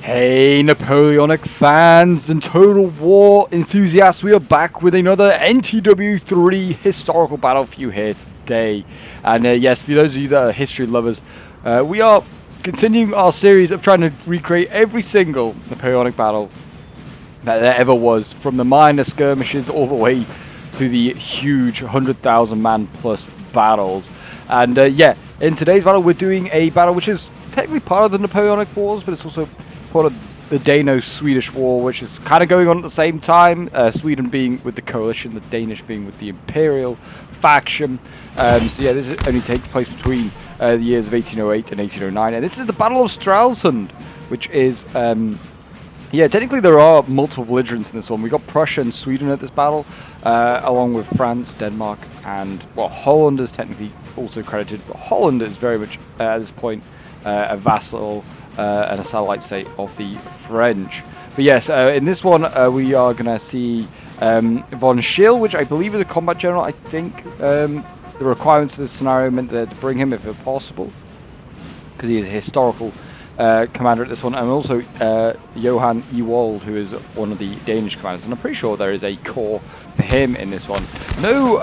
Hey Napoleonic fans and Total War enthusiasts, we are back with another NTW 3 historical battle for you here today. And yes, for those of you that are history lovers, we are continuing our series of trying to recreate every single Napoleonic battle that there ever was, from the minor skirmishes all the way to the huge 100,000 man plus battles. And yeah, in today's battle we're doing a battle which is technically part of the Napoleonic Wars, but it's also part of the Dano-Swedish War, which is kind of going on at the same time. Sweden being with the coalition, the Danish being with the imperial faction. So yeah, this only takes place between the years of 1808 and 1809, and this is the Battle of Stralsund, which is yeah, technically there are multiple belligerents in this one. We got Prussia and Sweden at this battle, along with France, Denmark, and well, Holland is technically also credited, but Holland is very much at this point a vassal and a satellite state of the French. But yes, in this one we are going to see von Schill, which I believe is a combat general. I think the requirements of this scenario meant that to bring him if possible, because he is a historical commander at this one, and also Johan Ewald, who is one of the Danish commanders, and I'm pretty sure there is a corps for him in this one. No,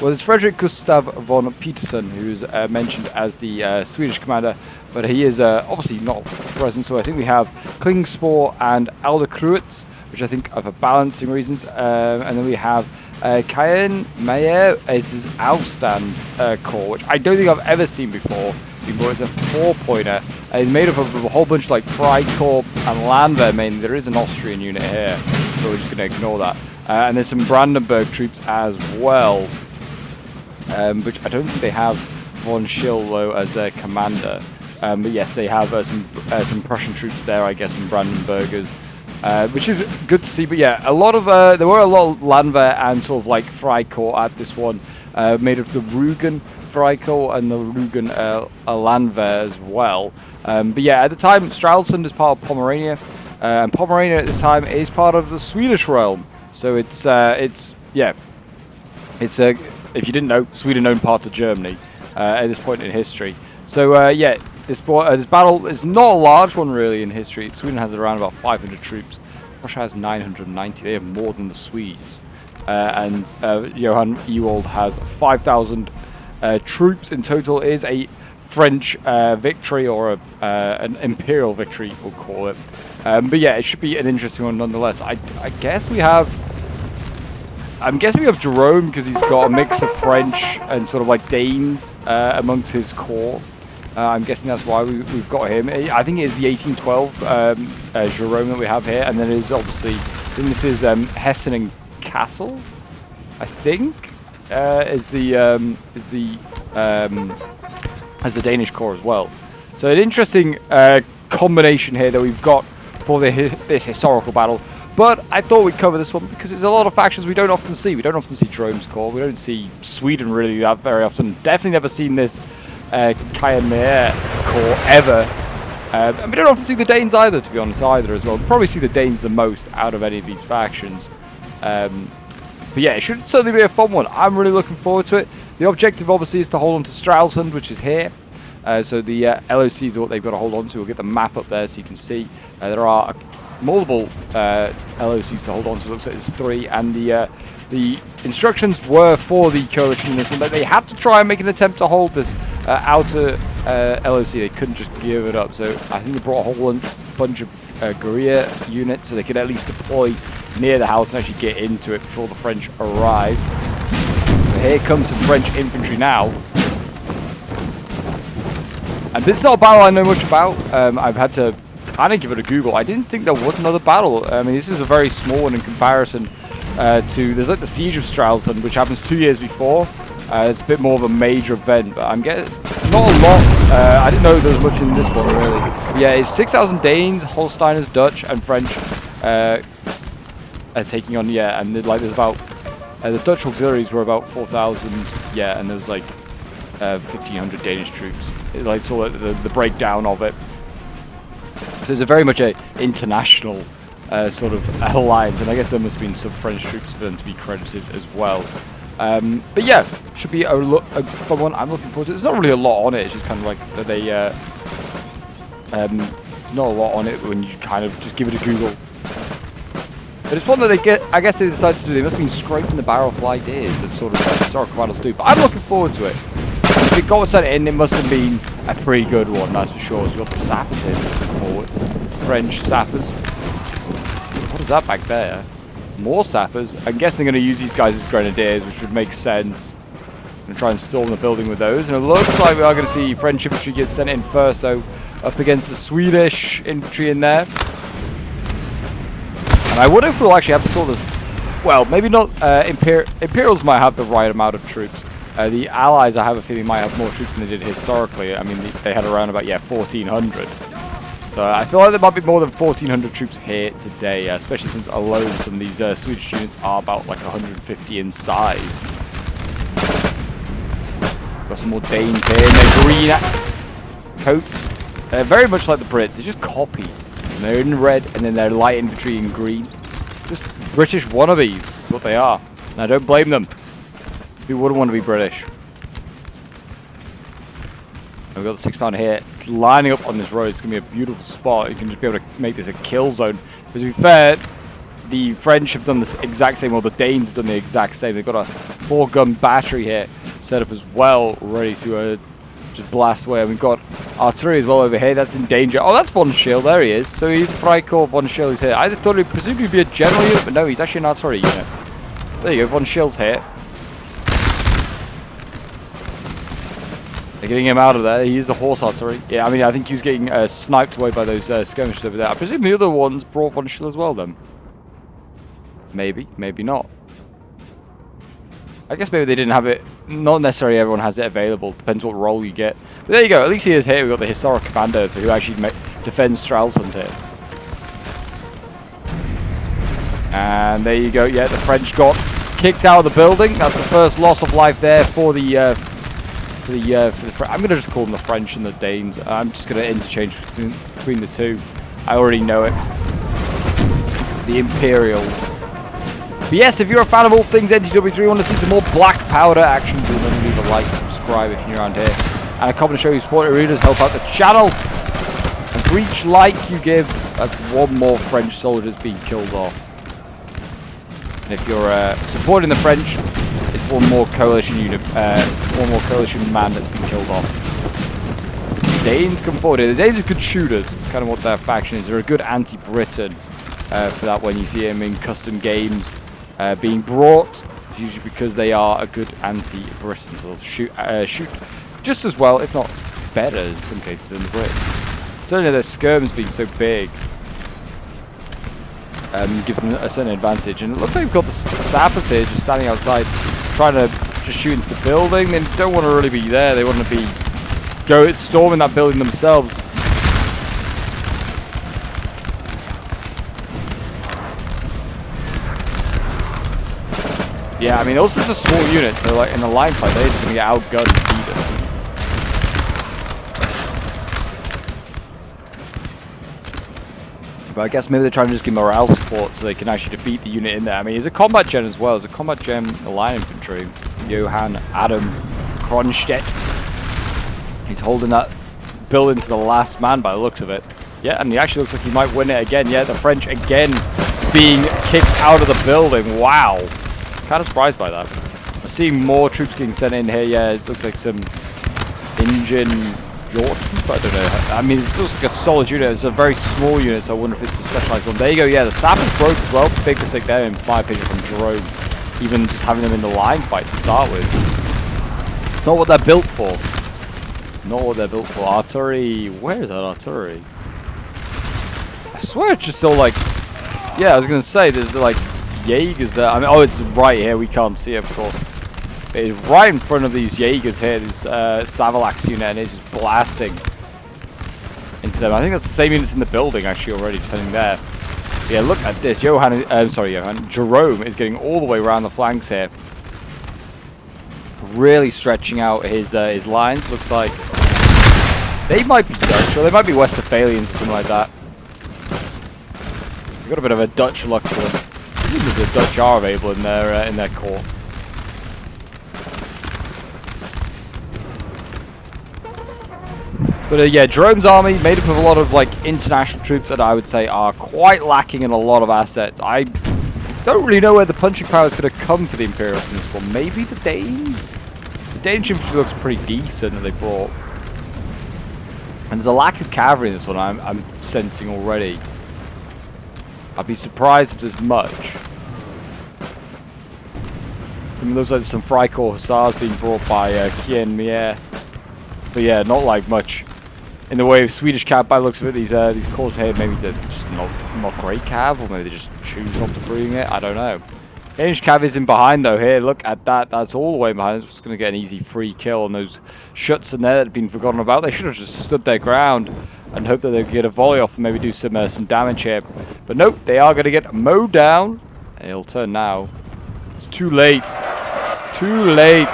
well, it's Frederick Gustav von Petersen, who's mentioned as the Swedish commander, but he is obviously not present, so I think we have Klingspor and Alderkreutz, which I think are for balancing reasons, and then we have Kajen Meyer as his Aufstand corps, which I don't think I've ever seen before. It's a 4-pointer. It's made up of a whole bunch of like Freikorps and Landwehr mainly. There is an Austrian unit here, so we're just going to ignore that. And there's some Brandenburg troops as well, which I don't think they have von Schill though as their commander. But yes, they have some Prussian troops there, I guess, some Brandenburgers, which is good to see. But yeah, a lot of there were a lot of Landwehr and sort of like Freikorps at this one, made up of the Rügen Freikorps and the Rügen Landwehr as well. But yeah, at the time, Stralsund is part of Pomerania, and Pomerania at this time is part of the Swedish realm. So it's yeah, it's if you didn't know, Sweden owned part of Germany at this point in history. So yeah, this battle is not a large one really in history. Sweden has around about 500 troops. Russia has 990. They have more than the Swedes, and Johan Ewald has 5,000. Troops in total. Is a French victory, or an imperial victory, we'll call it. But yeah, it should be an interesting one nonetheless. I'm guessing we have Jerome, because he's got a mix of French and sort of like Danes amongst his corps. I'm guessing that's why we've got him. I think it is the 1812 Jerome that we have here, and then it is obviously, I think this is Hessen and Kassel, I think. As the Danish corps as well. So an interesting combination here that we've got for this historical battle. But I thought we'd cover this one because there's a lot of factions we don't often see. We don't often see Jerome's corps. We don't see Sweden really that very often. Definitely never seen this Kajen Meyer corps ever. And we don't often see the Danes either, to be honest, either as well. We probably see the Danes the most out of any of these factions. But yeah, it should certainly be a fun one. I'm really looking forward to it. The objective obviously is to hold on to Stralsund, which is here. So the LOCs are what they've got to hold on to. We'll get the map up there so you can see. There are multiple LOCs to hold on to. It looks like there's 3. And the instructions were for the coalition in this one that they had to try and make an attempt to hold this outer LOC. They couldn't just give it up. So I think they brought a whole bunch of guerrilla units so they could at least deploy near the house and actually get into it before the French arrive. So here comes some French infantry now. And this is not a battle I know much about. I've had to kind of give it a Google. I didn't think there was another battle. I mean, this is a very small one in comparison to, there's like the Siege of Stralsund, which happens 2 years before. It's a bit more of a major event, but I'm getting not a lot. I didn't know there was much in this one really. But yeah, it's 6,000 Danes, Holsteiners, Dutch, and French taking on, yeah, and like there's about the Dutch auxiliaries were about 4,000, yeah, and there's like 1,500 Danish troops. Like sort of the breakdown of it. So it's a very much a international sort of alliance, and I guess there must have been some French troops for them to be credited as well. But yeah, should be a fun one. I'm looking forward to it. There's not really a lot on it. It's just kind of like that they it's there's not a lot on it when you kind of just give it a Google. But it's one that they get, I guess they decided to do. They must have been scraping the barrel of ideas of sort of like historical battles do. But I'm looking forward to it. And if it got sent in, it must have been a pretty good one, that's for sure. So we've got the sappers here looking forward. French sappers. What is that back there? More sappers. I'm guessing they're going to use these guys as grenadiers, which would make sense. I'm going to try and storm the building with those. And it looks like we are going to see French infantry get sent in first, though, up against the Swedish infantry in there. And I wonder if we'll actually have to sort of... Well, maybe not... Imperials might have the right amount of troops. The Allies, I have a feeling, might have more troops than they did historically. I mean, they had around about, 1,400. So I feel like there might be more than 1,400 troops here today, especially since alone some of these Swedish units are about like 150 in size. Got some more Danes here in their green coats. They're very much like the Brits. They just copy. And they're in red, and then they're light infantry in green. Just British wannabes is what they are. And I don't blame them. Who wouldn't want to be British? We've got the 6-pounder here. It's lining up on this road. It's going to be a beautiful spot. You can just be able to make this a kill zone. But to be fair, the French have done the exact same, or the Danes have done the exact same. They've got a 4-gun battery here set up as well, ready to just blast away. And we've got artillery as well over here. That's in danger. Oh, that's Von Schill. There he is. So he's Freikorps Von Schill is here. I thought he'd presumably be a general unit, but no, he's actually an artillery unit. There you go. Von Schill's here. They're getting him out of there. He is a horse artillery. Yeah, I mean, I think he was getting sniped away by those skirmishes over there. I presume the other ones brought Von Schill as well, then. Maybe, maybe not. I guess maybe they didn't have it. Not necessarily everyone has it available. Depends what role you get. But there you go. At least he is here. We've got the historic commander who actually defends Stralsund here. And there you go. Yeah, the French got kicked out of the building. That's the first loss of life there for the... I'm going to just call them the French and the Danes. I'm just going to interchange between the two. I already know it. The Imperials. But yes, if you're a fan of all things NTW3, you want to see some more black powder action, do remember to leave a like, subscribe if you're around here. And a comment to show you support your readers, help out the channel. And for each like you give, that's one more French soldiers being killed off. And if you're supporting the French, it's one more coalition unit, one more coalition man that's been killed off. The Danes come forward here. The Danes are good shooters. It's kind of what their faction is. They're a good anti-Briton for that when you see them in custom games being brought. It's usually because they are a good anti-Briton. So they'll shoot just as well, if not better in some cases, than the Brits. Certainly their skirms being so big gives them a certain advantage. And it looks like we've got the sappers here just standing outside, trying to just shoot into the building. They don't want to really be there. They want to be storming that building themselves. Yeah, I mean, those are just small units. So like in a line fight, they're just going to get outgunned and beaten. But I guess maybe they're trying to just give morale support so they can actually defeat the unit in there. I mean, he's a combat gen as well. He's a combat gen line infantry. Johann Adam Kronstedt. He's holding that building to the last man by the looks of it. Yeah, and he actually looks like he might win it again. Yeah, the French again being kicked out of the building. Wow. Kind of surprised by that. I'm seeing more troops getting sent in here. Yeah, it looks like some Indian... I don't know. I mean, it looks like a solid unit. It's a very small unit, so I wonder if it's a specialized one. There you go. Yeah, the sappers broke as well. Big mistake there, in my opinion, from Jerome. Even just having them in the line fight to start with. Not what they're built for. Not what they're built for. Artillery. Where is that artillery? I swear it's just all like... Yeah, I was going to say, there's like Jaegers there. I mean, oh, it's right here. We can't see it, of course. It is right in front of these Jaegers here, this Savalax unit, and it's just blasting into them. I think that's the same units in the building, actually, already, depending there. Yeah, look at this. Jerome is getting all the way around the flanks here. Really stretching out his lines. Looks like they might be Dutch, or they might be Westphalians or something like that. They've got a bit of a Dutch look to them. The Dutch are available in their corps. But yeah, Jerome's army made up of a lot of like international troops that I would say are quite lacking in a lot of assets. I don't really know where the punching power is going to come for the Imperials in this one. Maybe the Danes? The Danish infantry looks pretty decent that they brought. And there's a lack of cavalry in this one I'm sensing already. I'd be surprised if there's much. I mean, looks like there's some Freikorps Hussars being brought by Kien Mier. But yeah, not like much in the way of Swedish cav. By the looks of it, these corps here, maybe they're just not great cav, or maybe they just choose not to bring it. I don't know. Danish cav is in behind though. Here, look at that. That's all the way behind. It's just going to get an easy free kill on those shuts in there that had been forgotten about. They should have just stood their ground and hoped that they could get a volley off and maybe do some damage here. But nope, they are going to get mowed down. And it'll turn now. It's too late. Too late.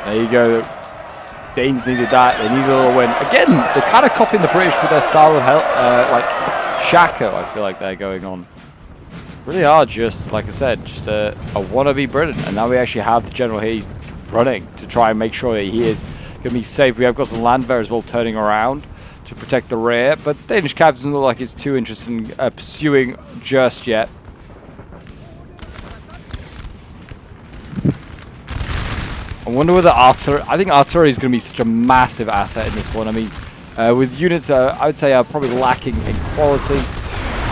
There you go. Danes needed that. They needed a little win. Again, they're kind of copying the British with their style of like Shako, I feel like they're going on. Really are just, like I said, just a wannabe Britain. And now we actually have the general here running to try and make sure that he is going to be safe. We have got some landwehr as well turning around to protect the rear. But Danish cav doesn't look like it's too interested in pursuing just yet. I wonder whether artillery... I think artillery is going to be such a massive asset in this one. I mean, with units, I would say are probably lacking in quality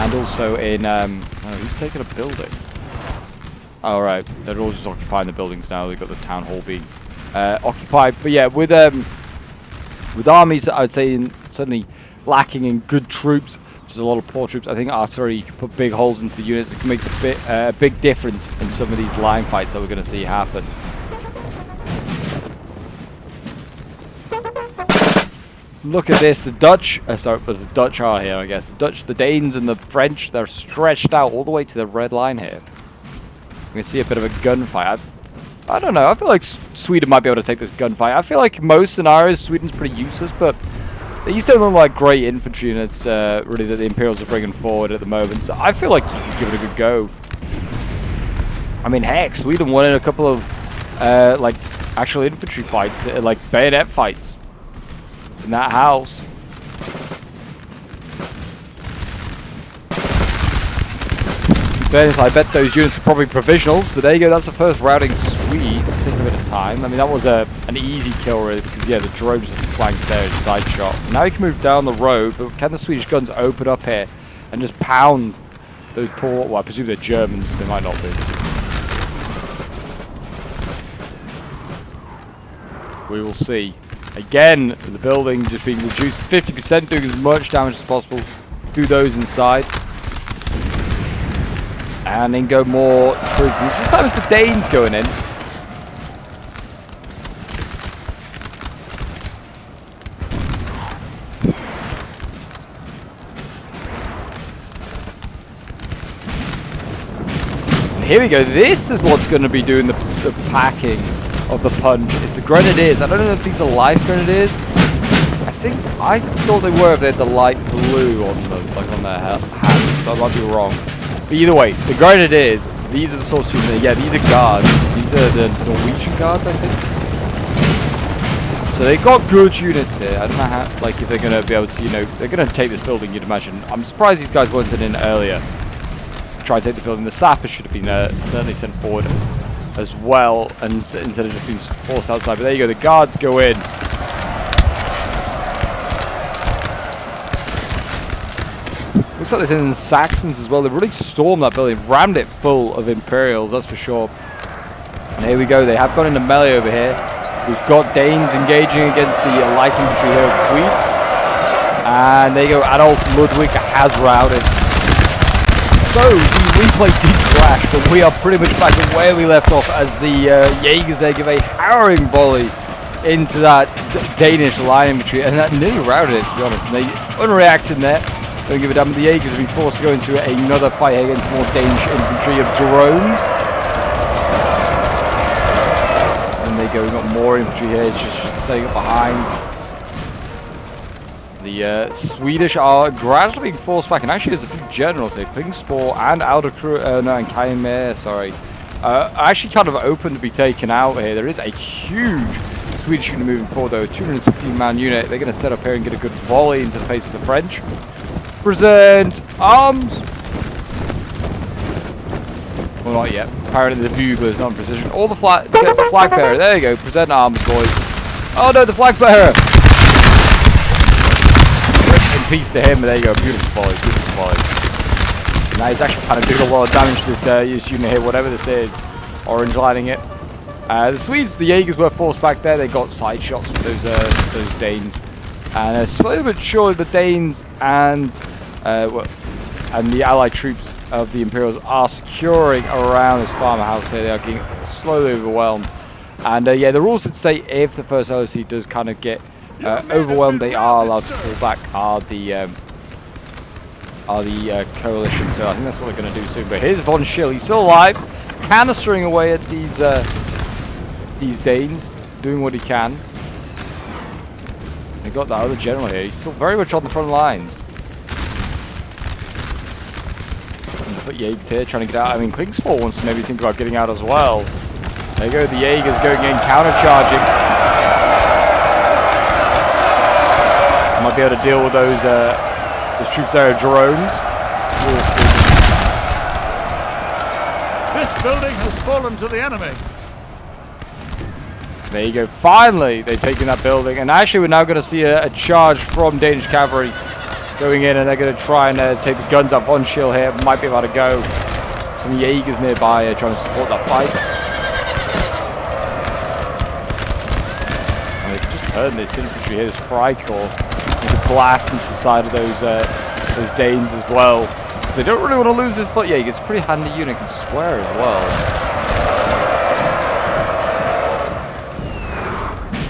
and also in... who's taking a building? All right, they're all just occupying the buildings now. They've got the town hall being occupied. But yeah, with armies, I would say certainly lacking in good troops. There's a lot of poor troops. I think artillery, you can put big holes into the units. It can make a big difference in some of these line fights that we're going to see happen. Look at this, the Dutch, sorry, the Dutch are here, I guess. The Dutch, the Danes, and the French, they're stretched out all the way to the red line here. We can see a bit of a gunfight. I don't know, I feel like Sweden might be able to take this gunfight. I feel like most scenarios, Sweden's pretty useless, but they used to look like great infantry units, really, that the Imperials are bringing forward at the moment. So I feel like you could give it a good go. I mean, heck, Sweden won in a couple of, like, actual infantry fights, like bayonet fights. In that house. In fairness, I bet those units were probably provisionals, but there you go, that's the first routing Swedes. Take a bit of time. I mean, that was an easy kill, really, because, yeah, the drones just flanked there in side shot. Now you can move down the road, but can the Swedish guns open up here and just pound those poor, well, I presume they're Germans, they might not be. We will see. Again, the building just being reduced 50%, doing as much damage as possible to those inside. And then go more troops. And this time it's the Danes going in. And here we go. This is what's going to be doing the packing of the punch. It's the grenadiers. I don't know if these are light grenadiers. I thought they were if they had the light blue on them, like on their hands, but I might be wrong. But either way, the grenadiers, these are the sorts of units. Yeah, these are guards. These are the Norwegian guards, I think. So they've got good units here. I don't know how, like, if they're going to be able to, you know, they're going to take this building, you'd imagine. I'm surprised these guys weren't sent in earlier to try and take the building. The sappers should have been certainly sent forward as well, and instead of just being forced outside. But there you go, the guards go in. Looks like they're in Saxons as well. They really stormed that building, rammed it full of Imperials, that's for sure. And here we go, they have gone into melee over here. We've got Danes engaging against the light infantry here of the Swedes. And there you go, Adolf Ludwig has routed. So, the replay did crash, but we are pretty much back to where we left off as the Jaegers there give a harrowing volley into that Danish line infantry, and that nearly routed it, to be honest. And they unreacted there, don't give a damn. The Jaegers have been forced to go into another fight against more Danish infantry of drones. And they go, we've got more infantry here, it's just setting up behind. The Swedish are gradually being forced back, and actually there's a few generals here, Klingspor and and Kaimer, sorry, actually kind of open to be taken out here. There is a huge Swedish unit moving forward though, 216-man unit. They're going to set up here and get a good volley into the face of the French. Present arms. Well, not yet. Apparently the bugler is not in position. All the flag, get the flag bearer. There you go. Present arms, boys. Oh no, the flag bearer. Rest in peace to him. There you go. Beautiful volley. Beautiful volley. Now he's actually kind of doing a lot of damage to this unit here, whatever this is. Orange lining it. The Swedes, the Jaegers were forced back there. They got side shots with those Danes. And slowly but surely the Danes and the Allied troops of the Imperials are securing around this farmhouse here. They are getting slowly overwhelmed. And yeah, the rules that say if the first LOC does kind of get overwhelmed, they are allowed to pull back. Are the coalition. So I think that's what they're going to do soon. But here's von Schill. He's still alive, canistering away at these Danes, doing what he can. They got that other general here. He's still very much on the front lines. Put Jaegers here, trying to get out. I mean, Klingspor wants to maybe think about getting out as well. There you go, the Jaegers going in, counter-charging. Might be able to deal with those troops there are drones. This building has fallen to the enemy. There you go, finally they've taken that building. And actually we're now going to see a charge from Danish cavalry going in, and they're going to try and take the guns up. Von Schill here might be able to go. Some Jaegers nearby trying to support that fight. And they can just turn this infantry here, this Freikorps, to blast into the side of those Danes as well. So they don't really want to lose this, but Jaegers, pretty handy unit, can swear as well.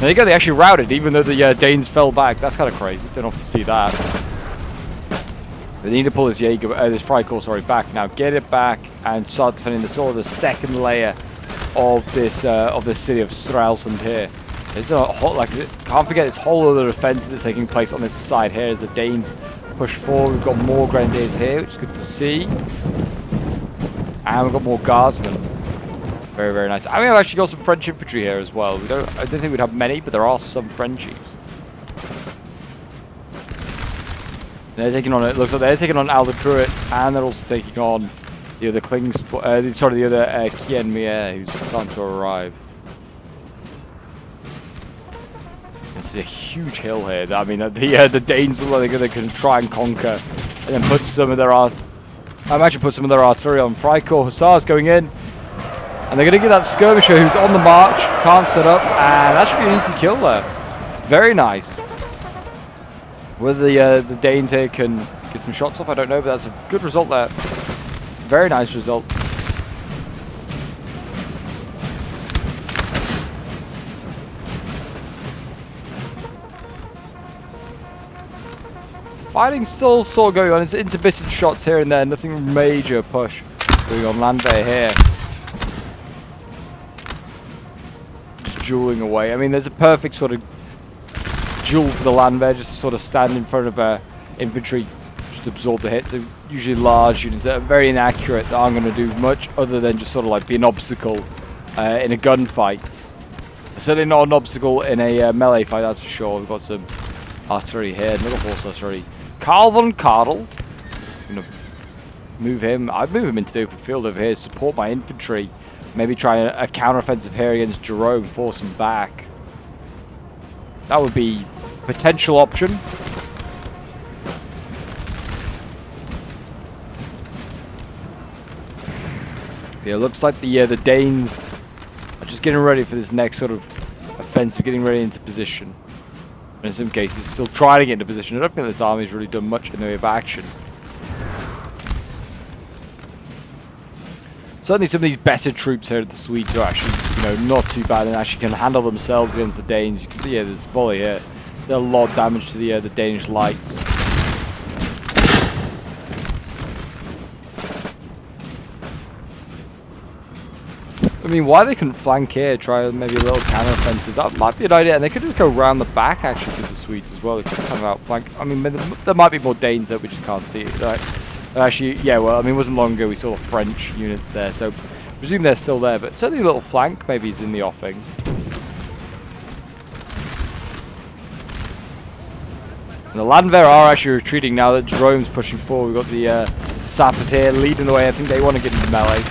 There you go, they actually routed, even though the Danes fell back. That's kind of crazy. Don't often see that. They need to pull this this Freikorps back now. Get it back and start defending the sort of the second layer of this city of Stralsund here. There's a can't forget this whole other offensive that's taking place on this side here as the Danes push forward. We've got more grenadiers here, which is good to see, and we've got more guardsmen. Very, very nice. I mean, I've actually got some French infantry here as well. I don't think we'd have many, but there are some Frenchies. They're taking on, it looks like they're taking on Alder Druids, and they're also taking on the other the other Kien Mier, who's starting to arrive. This is a huge hill here. I mean, the Danes look like they're going to try and conquer, and then put some of their artillery on. Freikorps Hussars going in, and they're going to get that skirmisher who's on the march, can't set up, and that should be an easy kill there. Very nice. Whether the Danes here can get some shots off, I don't know, but that's a good result there. Very nice result. Fighting still sort of going on. It's intermittent shots here and there. Nothing major push going on landwehr here. Just dueling away. I mean, there's a perfect sort of duel for the landwehr, just to sort of stand in front of infantry, just absorb the hits. They're usually large units that are very inaccurate, that aren't going to do much other than just sort of like be an obstacle in a gunfight. Certainly not an obstacle in a melee fight, that's for sure. We've got some artillery here, another horse artillery. Karl von Kardel. I'm going to move him. I'd move him into the open field over here, support my infantry. Maybe try a counter-offensive here against Jerome, force him back. That would be a potential option. Yeah, it looks like the Danes are just getting ready for this next sort of offensive, getting ready into position. And in some cases, still trying to get into position. I don't think this army's really done much in the way of action. Certainly some of these better troops here, the Swedes, are actually, not too bad and actually can handle themselves against the Danes. You can see here, there's a volley here. There's a lot of damage to the Danish lights. I mean, why they couldn't flank here, try maybe a little counter-offensive, that might be an idea. And they could just go round the back, actually, to the Swedes as well. They could come out flank. I mean, there might be more Danes there, we just can't see it. Right? Actually, yeah, well, I mean, it wasn't long ago we saw the French units there, so I presume they're still there. But certainly a little flank maybe is in the offing. And the Landwehr are actually retreating now that Jerome's pushing forward. We've got the sappers here leading the way. I think they want to get into melee.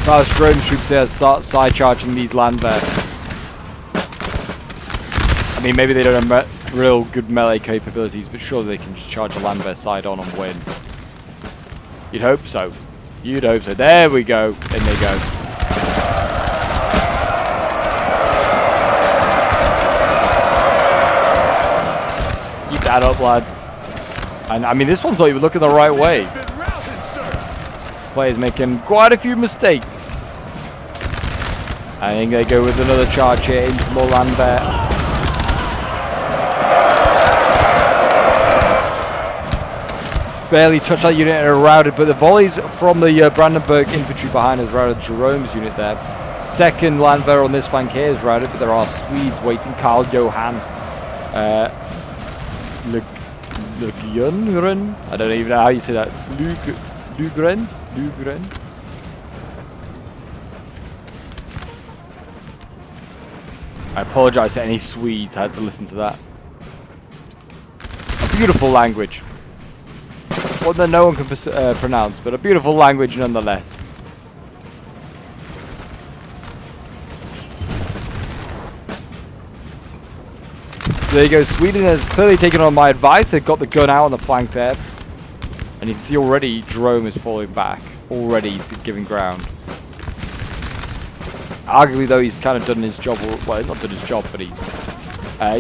Now Jerome's troops here start side charging these Landwehr. I mean, maybe they don't have real good melee capabilities, but surely they can just charge a Landwehr side on and win. You'd hope so. You'd hope so. There we go. In they go. Keep that up, lads. And I mean, this one's not even looking the right way. Players making quite a few mistakes. I think they go with another charge here into more Landwehr. Barely touched that unit and are routed, but the volleys from the Brandenburg infantry behind us routed Jerome's unit there. Second Landwehr on this flank here is routed, but there are Swedes waiting. Karl Johan Lugren. I don't even know how you say that. Lugren. I apologize to any Swedes. I had to listen to that. A beautiful language. One that no one can pronounce, but a beautiful language nonetheless. There you go. Sweden has clearly taken on my advice. They've got the gun out on the flank there. And you can see already Jerome is falling back. Already he's giving ground. Arguably, though, he's kind of done his job. Well, not done his job, but he's,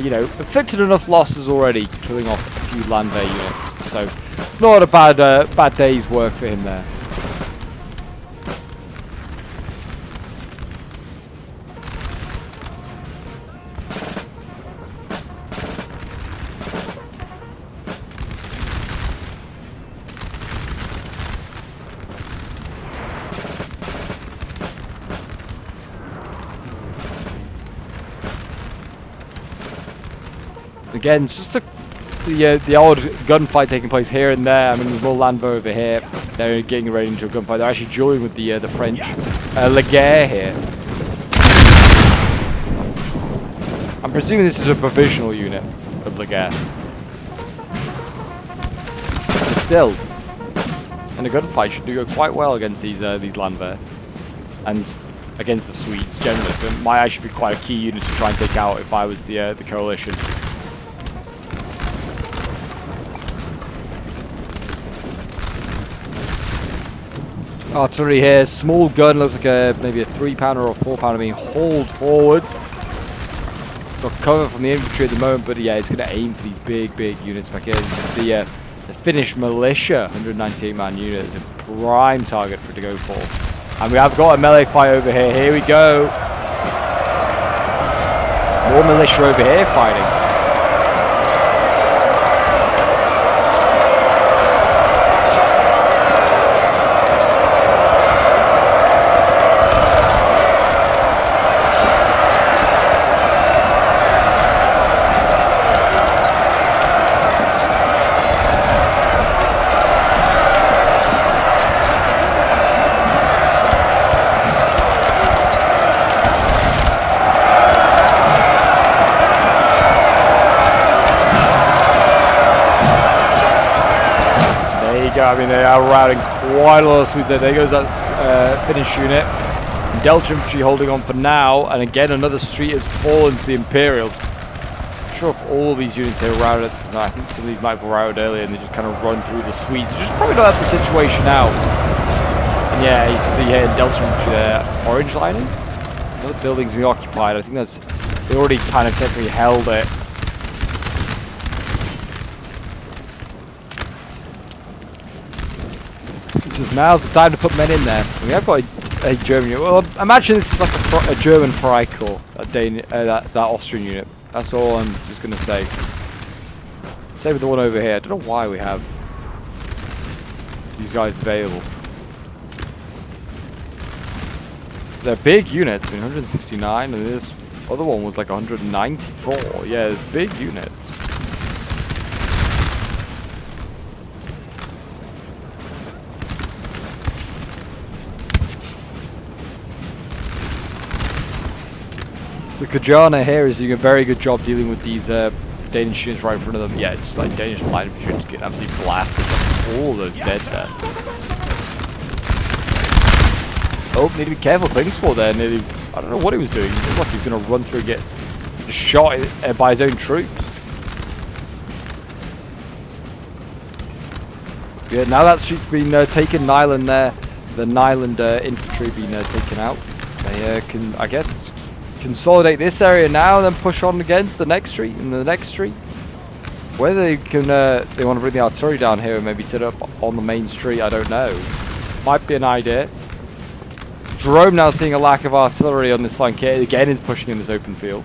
you know, inflicted enough losses already, killing off a few Landwehr units. So, not a bad day's work for him there. Again, it's just the odd gunfight taking place here and there. I mean, there's more Landwehr over here. They're getting ready into a gunfight. They're actually joining with the French Laguerre here. I'm presuming this is a provisional unit of Laguerre. But still, in a gunfight should do quite well against these Landwehr. And against the Swedes generally. So it might actually be quite a key unit to try and take out if I was the coalition. Artillery here, small gun, looks like maybe a 3-pounder or a 4-pounder being hauled forward. Got cover from the infantry at the moment, but yeah, it's going to aim for these big units back here. This is the Finnish militia, 198-man unit. It's a prime target for it to go for. And we have got a melee fight over here. Here we go. More militia over here fighting. I mean, they are routing quite a lot of Swedes there. There goes that Finnish unit. Delta infantry holding on for now. And again, another street has fallen to the Imperials. Not sure if all of these units here are routed. No, I think some of these might have been routed earlier and they just kind of run through the Swedes. They just probably don't have the situation now. And yeah, you can see here in Delta infantry there, orange lining. Another building's being occupied. I think that's, they already kind of technically held it. Now's the time to put men in there. We have got a German unit. Well, imagine this is like a German Freikorps, that Austrian unit. That's all I'm just going to say. Same with the one over here. I don't know why we have these guys available. They're big units. I mean, 169, and this other one was like 194. Yeah, it's big units. The Kajana here is doing a very good job dealing with these Danish units right in front of them. Yeah, just like Danish line infantry just getting absolutely blasted. All those dead there. Oh, need to be careful. Klingsborg there nearly. I don't know what he was doing. It looked like he was going to run through and get shot by his own troops. Yeah, now that street's been taken, Nyland there. The Nyland infantry being taken out. They can, I guess, consolidate this area now and then push on again to the next street and the next street. Whether they can, they want to bring the artillery down here and maybe set up on the main street, I don't know. Might be an idea. Jerome now seeing a lack of artillery on this flank here. Again is pushing in this open field.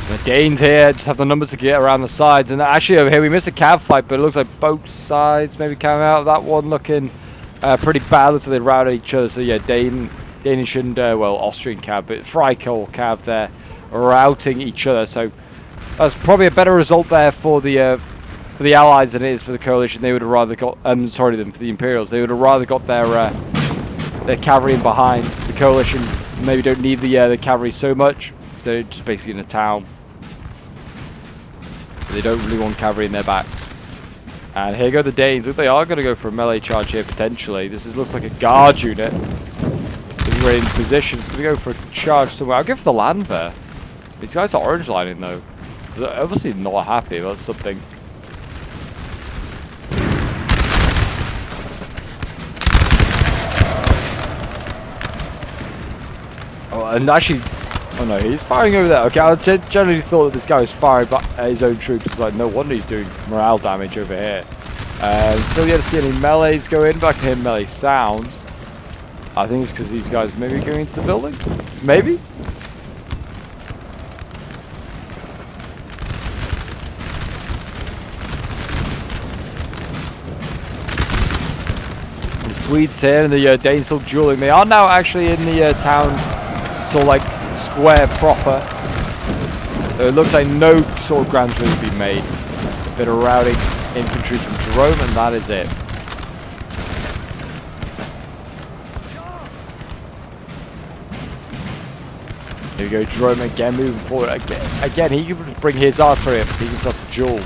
The Danes here just have the numbers to get around the sides, and actually over here we missed a cav fight, but it looks like both sides maybe coming out. That one looking pretty bad, looks like they routed each other. So yeah, Danish and well, Austrian cav, but Freikorps cav there routing each other. So that's probably a better result there for the Allies than it is for the coalition. They would have rather got sorry, than for the Imperials. They would have rather got their cavalry in behind. The coalition maybe don't need the cavalry so much, so they're just basically in a town. They don't really want cavalry in their backs. And here go the Danes. Look, they are going to go for a melee charge here potentially. This looks like a guard unit. They're in position. It's going to go for a charge somewhere. I'll go for the land there. These guys are orange lining though. So they're obviously not happy about something. Oh, and actually... Oh no, he's firing over there. Okay, I generally thought that this guy was firing by his own troops. It's like, no wonder he's doing morale damage over here. Still yet to see any melees go in, but I can hear melee sounds. I think it's because these guys may be going into the building. Maybe? The Swedes here and the Danes still dueling. They are now actually in the town, sort of like square proper. So it looks like no sort of ground has been made. A bit of routing infantry from Jerome, and that is it. Here we go, Jerome again moving forward. Again, he can bring his artillery up. He can start to duel.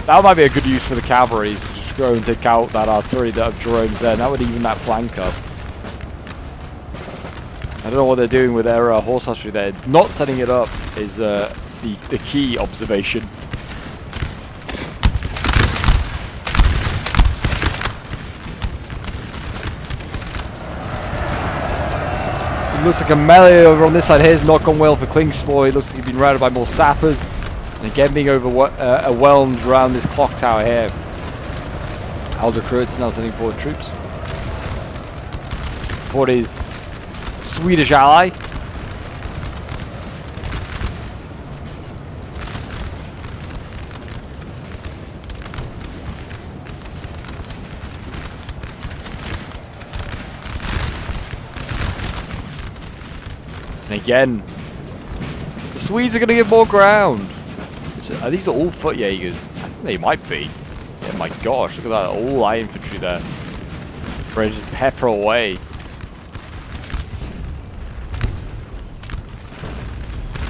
That might be a good use for the cavalry. So just go and take out that artillery that of Jerome's there. And that would even that flank up. I don't know what they're doing with their horse archery there. Not setting it up is the key observation. It looks like a melee over on this side here has not gone well for Klingsborg. It looks like he's been routed by more sappers. And again being overwhelmed around this clock tower here. Alder Kreutz now sending forward troops. Support is Swedish ally. And again, the Swedes are going to get more ground. Are these all foot Jaegers? I think they might be. Oh my gosh, look at that, all light infantry there. Ready to just pepper away.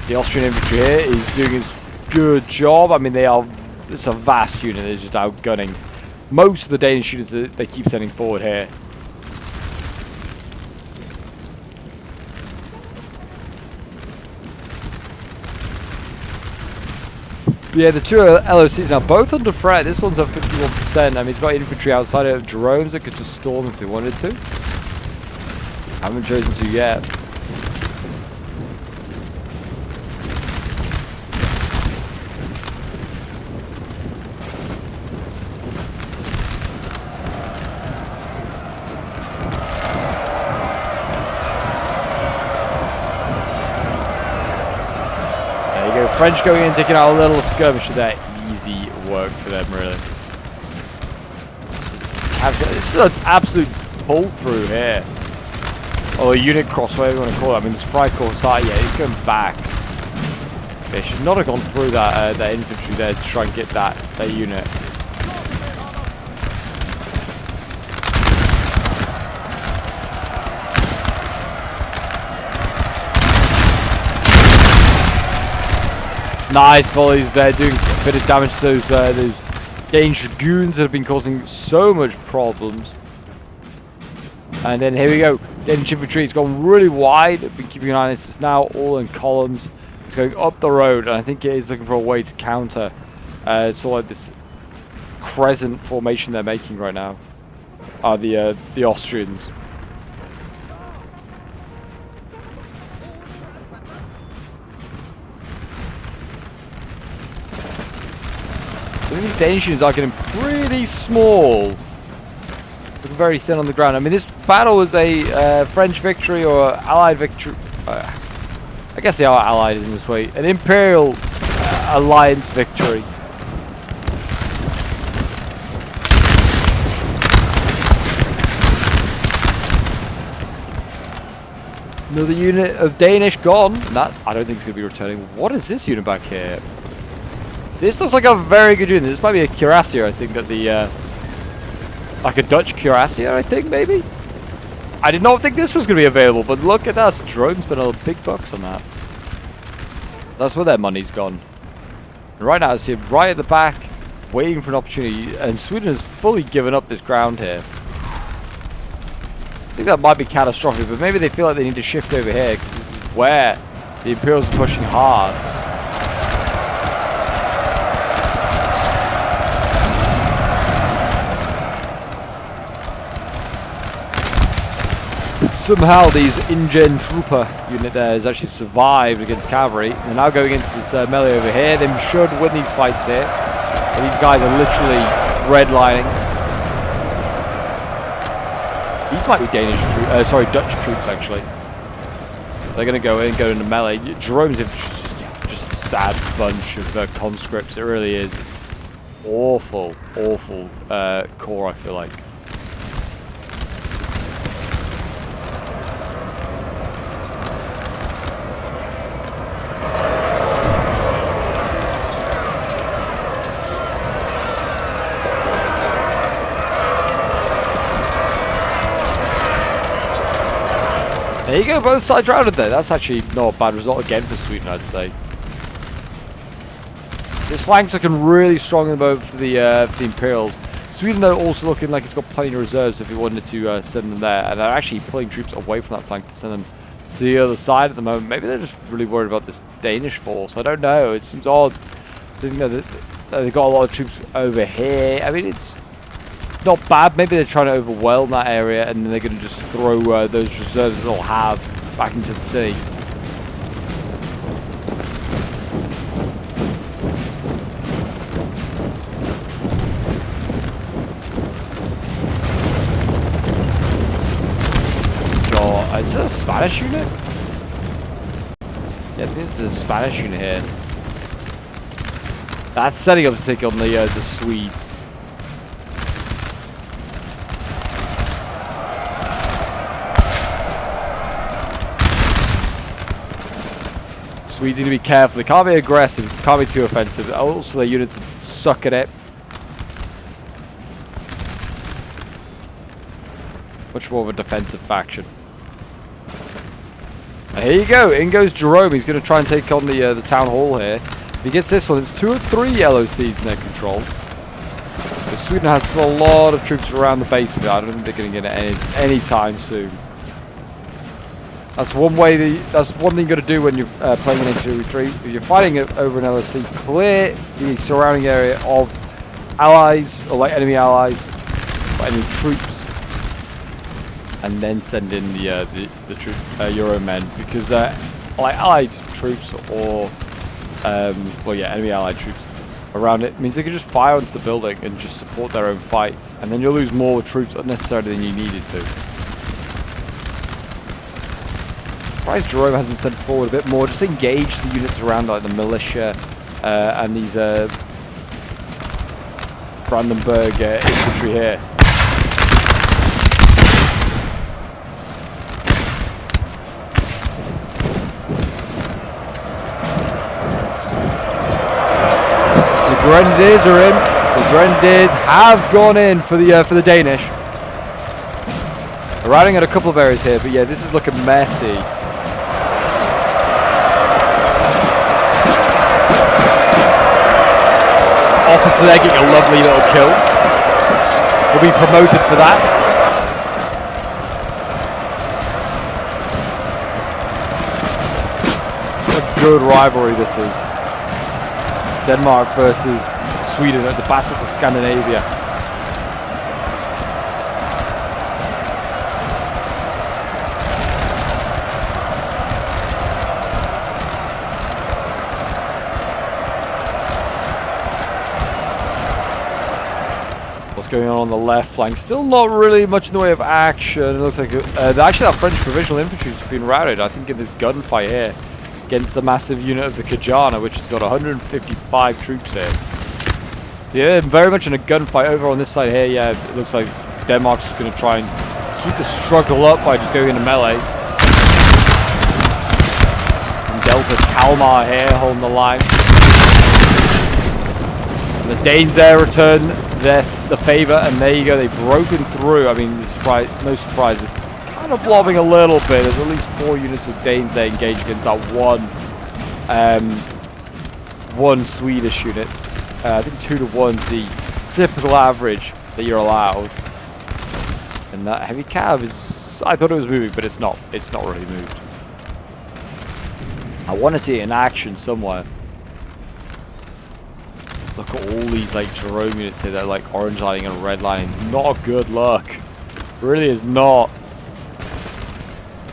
The Austrian infantry here is doing a good job. I mean, it's a vast unit. They're just outgunning most of the Danish units that they keep sending forward here. Yeah, the two LOCs now both under threat. This one's at 51%. I mean, it's got infantry outside of drones that could just storm if they wanted to. Haven't chosen to yet. French going in, taking out a little skirmish there. Easy work for them, really. This is an absolute pull through here. or a unit cross, whatever you want to call it. I mean, this Freikorps, yeah, he's going back. They should not have gone through that infantry there to try and get that unit. Nice volleys there, doing a bit of damage to those Danish dragoons that have been causing so much problems. And then here we go, Danish infantry. It's gone really wide. I've been keeping an eye on this. It's now all in columns. It's going up the road, and I think it is looking for a way to counter sort of like this crescent formation they're making right now. The Austrians. So these Danish units are getting pretty small. Looking very thin on the ground. I mean, this battle was a French victory or Allied victory. I guess they are allied in this way. An Imperial Alliance victory. Another unit of Danish gone. That I don't think it's going to be returning. What is this unit back here? This looks like a very good unit. This might be a cuirassier, I think, that the like a Dutch cuirassier, I think, maybe? I did not think this was going to be available, but look at that. Drone spent a big bucks on that. That's where their money's gone. And right now, I see it right at the back, waiting for an opportunity, and Sweden has fully given up this ground here. I think that might be catastrophic, but maybe they feel like they need to shift over here, because this is where the Imperials are pushing hard. Somehow these InGen Trooper unit there has actually survived against cavalry. They're now going into this melee over here. They should win these fights here. But these guys are literally redlining. These might be Dutch troops actually. They're going to go in, go into melee. Jerome's just a sad bunch of conscripts. It really is. It's awful, awful core, I feel like. There you go, both sides routed there. That's actually not a bad result again for Sweden, I'd say. This flank's looking really strong in the moment for the Imperials. Sweden, though, also looking like it's got plenty of reserves if we wanted to send them there. And they're actually pulling troops away from that flank to send them to the other side at the moment. Maybe they're just really worried about this Danish force. I don't know. It seems odd. They've got a lot of troops over here. I mean, it's not bad. Maybe they're trying to overwhelm that area, and then they're going to just throw those reserves they'll have back into the sea. God, is this a Spanish unit? Yeah, this is a Spanish unit here. That's setting up to take on the Swedes. Swedes need to be careful. They can't be aggressive. They can't be too offensive. Also, their units suck at it. Much more of a defensive faction. And here you go. In goes Jerome. He's going to try and take on the town hall here. If he gets this one, it's 2 or 3 LOCs in their control. But Sweden has still a lot of troops around the base of it. I don't think they're going to get it any time soon. That's one way. That's one thing you got to do when you're playing an NTW 3. If you're fighting it over an LOC, clear the surrounding area of allies or like enemy allies or enemy troops, and then send in the troop, your own men, because like allied troops or well, yeah, enemy allied troops around it means they can just fire into the building and just support their own fight, and then you'll lose more troops unnecessarily than you needed to. Surprised Jerome hasn't sent forward a bit more. Just engage the units around, like the militia and these Brandenburg infantry here. Grenadiers are in. The Grenadiers have gone in for the Danish. They're riding at a couple of areas here, but yeah, this is looking messy. Officer there getting a lovely little kill. Will be promoted for that. What a good rivalry this is. Denmark versus Sweden at the Battle of Scandinavia. What's going on the left flank? Still not really much in the way of action. It looks like actually that French provincial infantry has been routed. I think in this gunfight here against the massive unit of the Kajana, which has got 155 troops here. So yeah, very much in a gunfight over on this side here. Yeah, it looks like Denmark's just going to try and keep the struggle up by just going into melee. Some Delta Kalmar here holding the line. And the Danes there return the favour, and there you go, they've broken through. I mean, no surprise, it's kind of blobbing a little bit. There's at least 4 units of Danes there engaged against that one Swedish unit. I think 2 to 1's the typical average that you're allowed. And that heavy cav is, I thought it was moving, but it's not. It's not really moved. I want to see it in action somewhere. Look at all these like Jerome units here that are like orange lining and red lining. Not a good look. Really is not.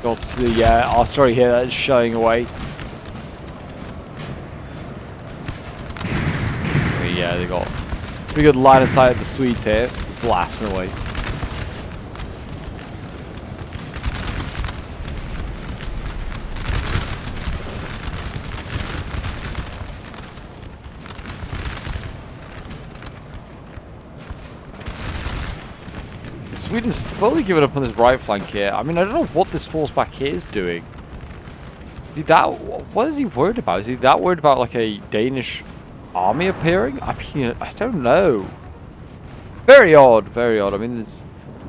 Got the artillery here that is shying away. But yeah, they got a pretty good line of sight of the Swedes here, blasting away. Sweden's fully given up on this right flank here. I mean, I don't know what this force back here is doing. What is he worried about? Is he that worried about like a Danish army appearing? I mean, I don't know. Very odd, very odd. I mean, there's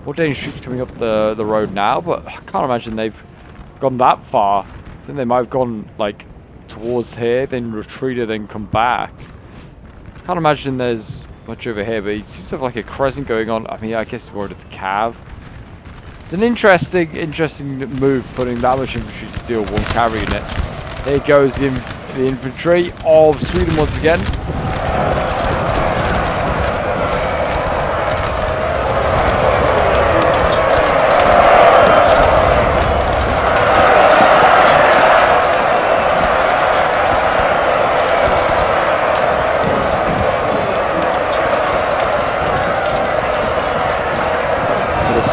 more Danish troops coming up the road now, but I can't imagine they've gone that far. I think they might have gone like towards here, then retreated, then come back. Can't imagine there's much over here, but it seems to have like a crescent going on. I mean, I guess we're at the cav. It's an interesting move, putting that much infantry to deal with one cavalry unit. There goes the infantry of Sweden once again.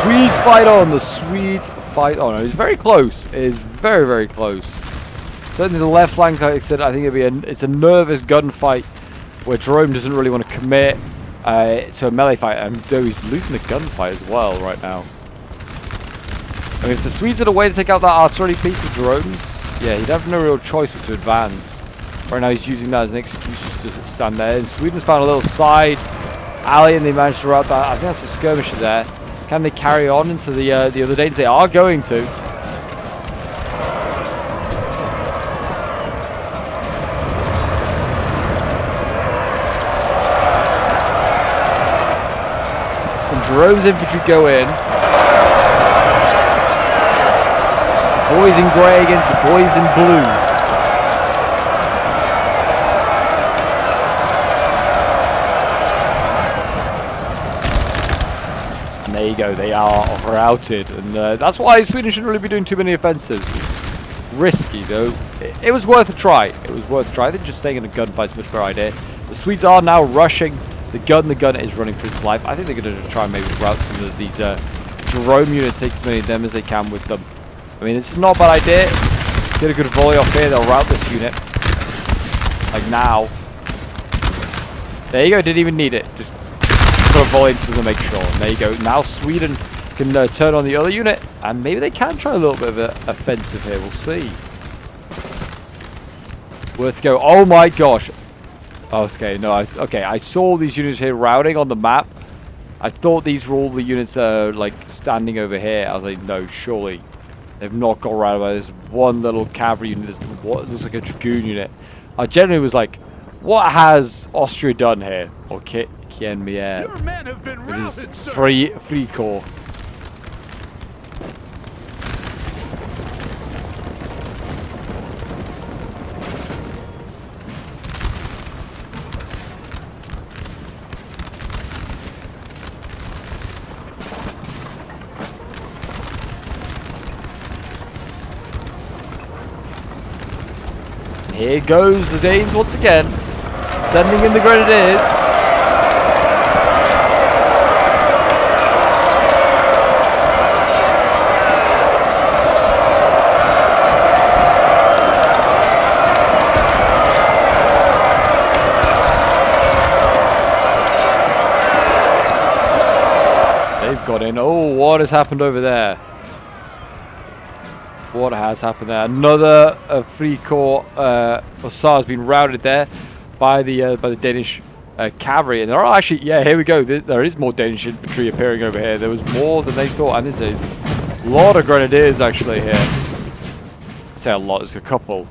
Swedes fight on. The Swedes fight on. It's very close. It is very, very close. Certainly the left flank, like I said, I think it's a nervous gunfight where Jerome doesn't really want to commit to a melee fight, and though he's losing the gunfight as well right now. I mean, if the Swedes had a way to take out that artillery piece of Jerome's, yeah, he'd have no real choice but to advance. Right now he's using that as an excuse to stand there. And Sweden's found a little side alley, and they managed to rout that. I think that's a skirmisher there. Can they carry on into the other Danes? They are going to. And Jerome's infantry go in. Boys in grey against the boys in blue. There you go, they are routed, and that's why Sweden shouldn't really be doing too many offensives. It's risky though. It was worth a try. It was worth a try. I think just staying in a gunfight's a much better idea. The Swedes are now rushing the gun is running for its life. I think they're going to try and maybe rout some of these Jerome units, take as many of them as they can with them. I mean, it's not a bad idea. Get a good volley off here, they'll rout this unit. Like now. There you go, didn't even need it. Just put a volley into them to make sure. And there you go. Now Sweden can turn on the other unit, and maybe they can try a little bit of an offensive here. We'll see. Worth a go. Oh my gosh. Okay, no, okay, I saw these units here routing on the map. I thought these were all the units like standing over here. I was like, no, surely they've not got routed by this one little cavalry unit. This what looks like a dragoon unit. I generally was like, what has Austria done here? Or Kien Mier? Your men have been It is routed, sir. free corps. Here goes the Danes once again, sending in the grenadiers. They've got in. Oh, what has happened over there? What has happened there? Another free corps hussar has been routed there by the Danish cavalry, and there are actually, yeah, here we go. There is more Danish infantry appearing over here. There was more than they thought, and there's a lot of grenadiers actually here. I say a lot, there's a couple.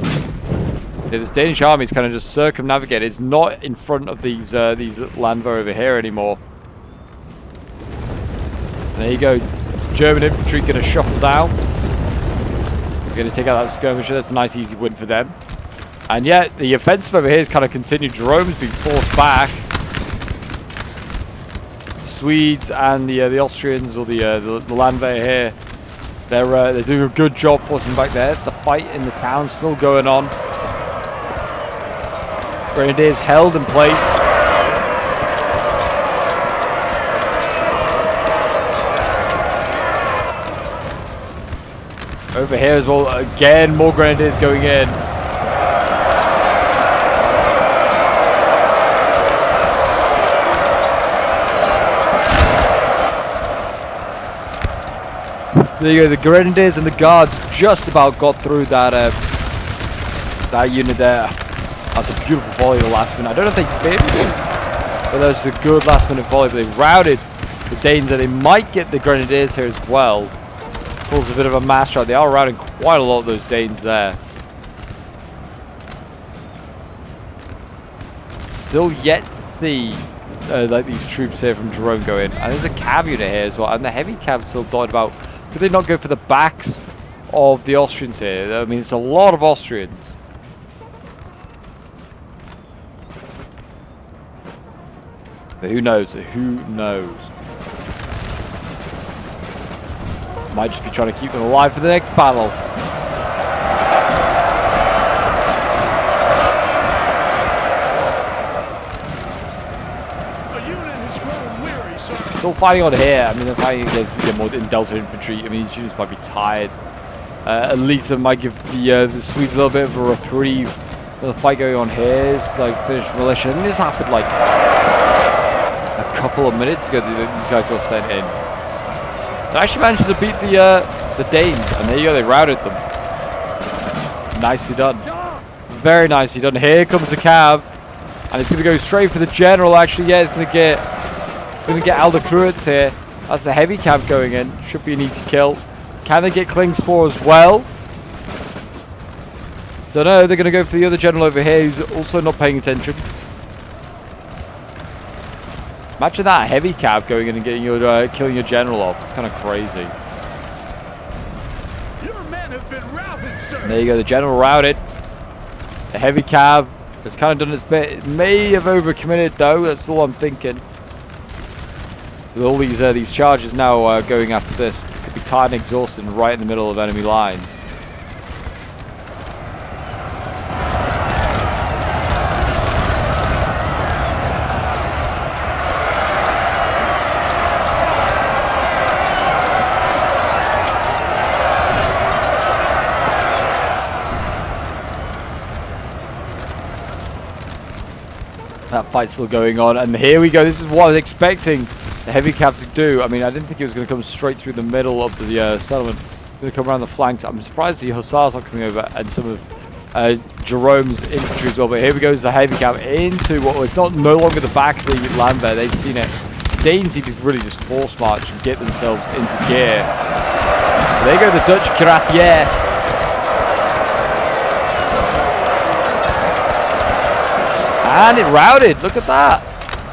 Yeah, this Danish army is kind of just circumnavigated. It's not in front of these landwehr over here anymore. And there you go. German infantry going to shuffle down. We're going to take out that skirmisher. That's a nice easy win for them. And yet the offensive over here has kind of continued. Jerome's been forced back. The Swedes and the Austrians, or the landwehr here, they're doing a good job forcing back there. The fight in the town still going on. Grenadiers held in place. Over here as well, again, more grenadiers going in. There you go, the grenadiers and the guards just about got through that that unit there. That's a beautiful volley at the last minute. I don't know if they fit, but that was a good last minute volley, but they routed the Danes, and they might get the grenadiers here as well. Pulls a bit of a mass shot. They are routing quite a lot of those Danes there. Still yet to see like these troops here from Jerome go in. And there's a cav unit here as well. And the heavy cav still dotted about. Could they not go for the backs of the Austrians here? I mean, it's a lot of Austrians. But who knows? Who knows? Might just be trying to keep them alive for the next battle. The unit has grown weary, sir. Still fighting on here. I mean, they're fighting against more in Delta infantry. I mean, these units might be tired. At least it might give the Swedes a little bit of a reprieve. The fight going on here is like Finnish militia. And this happened like a couple of minutes ago. These guys were sent in. They actually managed to beat the Danes, and there you go, they routed them. Nicely done. Very nicely done. Here comes the cav, and it's going to go straight for the general. Actually, yeah, it's going to get Alder Kruitz here. That's the heavy cav going in. Should be an easy kill. Can they get Klingspor as well? Don't know. They're going to go for the other general over here, who's also not paying attention. Imagine that heavy cav going in and getting your killing your general off. It's kind of crazy. Your men have been routed, sir. And there you go, the general routed. The heavy cav has kind of done its bit. It may have overcommitted though. That's all I'm thinking. With all these charges now going after this, it could be tired and exhausted and right in the middle of enemy lines. That fight's still going on, and here we go. This is what I was expecting the heavy cav to do. I mean, I didn't think it was going to come straight through the middle of the settlement. It's going to come around the flanks. I'm surprised the hussars are coming over, and some of Jerome's infantry as well. But here we go, the heavy camp into what was no longer the back of the land there. They've seen it. Danes need to really just force march and get themselves into gear. So there go the Dutch cuirassier. And it routed. Look at that.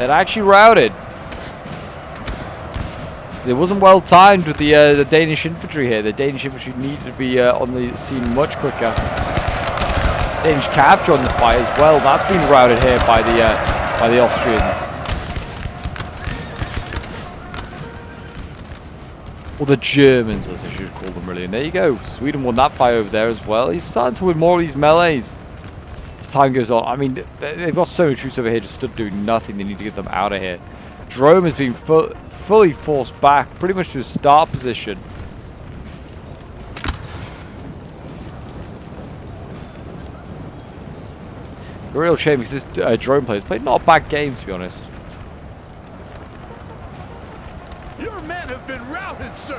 It actually routed. It wasn't well timed with the Danish infantry here. The Danish infantry needed to be on the scene much quicker. Danish capture on the fight as well. That's been routed here by the Austrians. Or the Germans, as I should call them, really. And there you go. Sweden won that fight over there as well. He's starting to win more of these melees as time goes on. I mean, they've got so many troops over here just stood doing nothing. They need to get them out of here. Jerome has been fully forced back, pretty much to his start position. A real shame because this drone player's played not a bad game, to be honest. Your men have been routed, sir.